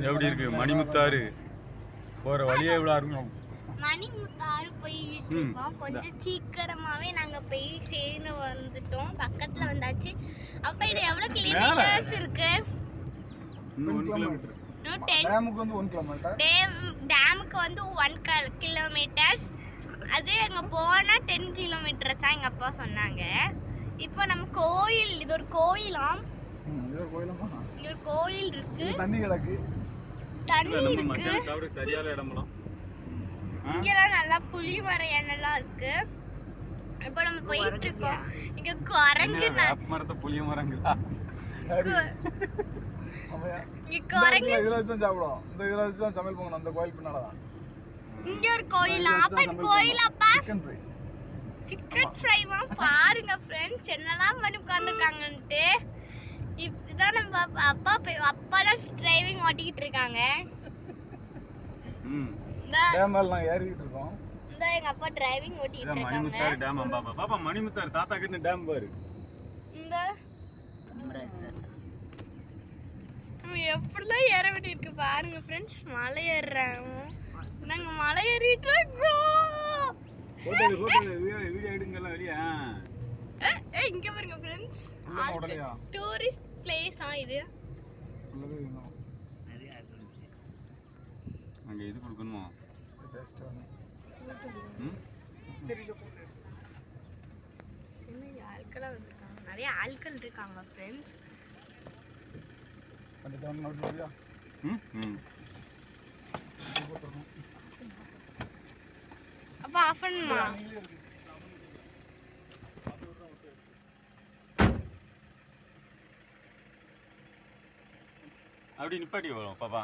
எப்படி இருக்கு மணிமுத்தாறு போற வழியே எவ்வளவு இருக்கும்? மணிமுத்தாறு போயிட்டு இருக்கோம். கொஞ்சம் சீக்கிரமாவே நாங்க போய் சேர்ந்து வந்துட்டோம். பக்கத்துல வந்தாச்சு. அப்ப இது எவ்வளவு கிலோமீட்டர்ஸ் இருக்கு? 1 கிலோமீட்டர். டேமுக்கு வந்து 1 கிலோமீட்டர். டேமுக்கு வந்து 1 கிலோமீட்டர்ஸ். அது அங்க போனா 10 கிலோமீட்டர்ஸா எங்க அப்பா சொன்னாங்க. இப்போ நம்ம கோயில், இது ஒரு கோயிலாம். இது ஒரு கோயிலமா? இங்க ஒரு கோயில் இருக்கு. தண்ணி கிடக்கு. தண்ணி நம்ம இருக்கு. மச்சான் சாப்பிட சரியான இடம்லாம். இங்கெல்லாம் நல்லா புளி மரம் இருக்கு. இப்போ நம்ம போயிட்டு இருக்கோம். இங்க குரங்கு மரத்தை புளிய மரங்களா? இங்க குரங்கு இதுல வச்சு தான் சாப்பிடுவோம். இந்த இதுல வச்சு தான் சமையல் பண்ணணும். அந்த கோயில் பின்னாலதான். இங்க ஒரு கோயிலா? அப்ப இந்த கோயில் அப்பா சிக்கன் ஃப்ரைவா? பாருங்க ஃப்ரெண்ட்ஸ் என்னெல்லாம் பண்ணி உட்கார்ந்துருக்காங்கன்ட்டு. இதுதான் நம்ம அப்பா தான் டிரைவிங் ஓட்டிக்கிட்டு இருக்காங்க. டேம் மேல நாங்க ஏறிட்டு இருக்கோம். இந்த எங்க அப்பா டிரைவிங் ஓட்டிட்டு இருக்காங்க. மணிமுத்தாறு டேம் பாப்பா. பாப்பா மணிமுத்தாறு தாத்தா கிட்ட டேம் பாரு. இந்த எப்படிலாம் ஏற வேண்டி இருக்கு பாருங்க ஃப்ரெண்ட்ஸ். மலை ஏறுறாங்க. நாங்க மலை ஏறிட்டு இருக்கோம். வீடியோ எடுங்கலாம் வெளியா. இங்க பாருங்க ஃப்ரெண்ட்ஸ். டூரிஸ்ட் பிளேஸ் இது. அங்க இது கொடுக்கணுமா? நிறைய ஆட்கள் இருக்காங்க ஃப்ரெண்ட்ஸ். அப்ப ஆஃப் பண்ணுமா? அப்படி நிப்பாட்டி வரும் பாப்பா.